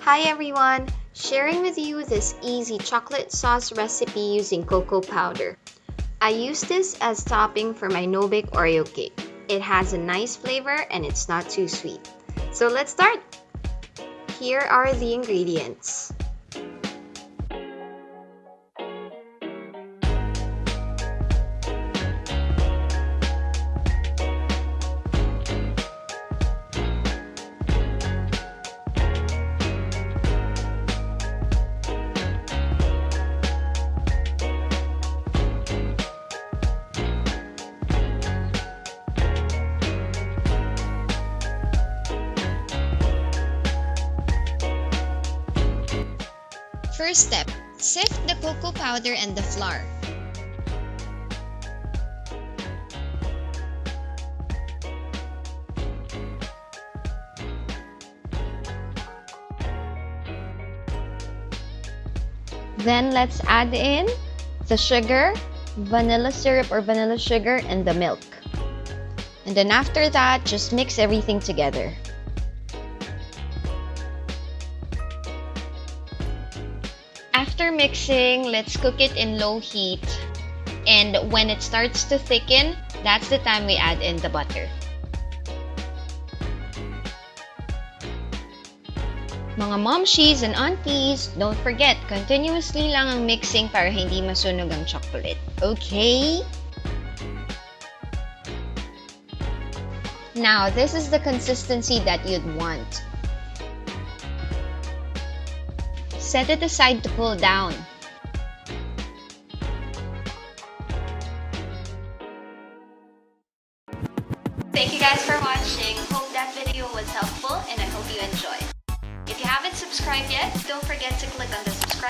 Hi everyone! Sharing with you this easy chocolate sauce recipe using cocoa powder. I use this as topping for my no-bake Oreo cake. It has a nice flavor and it's not too sweet. So let's start! Here are the ingredients. First step, sift the cocoa powder and the flour. Then let's add in the sugar, vanilla syrup or vanilla sugar, and the milk. And then after that, just mix everything together. After mixing, let's cook it in low heat. And when it starts to thicken, that's the time we add in the butter. Mga momshies and aunties, don't forget, continuously lang ang mixing para hindi masunog ang chocolate. Okay? Now, this is the consistency that you'd want. Set it aside to cool down. Thank you guys for watching. Hope that video was helpful and I hope you enjoyed. If you haven't subscribed yet, don't forget to click on the subscribe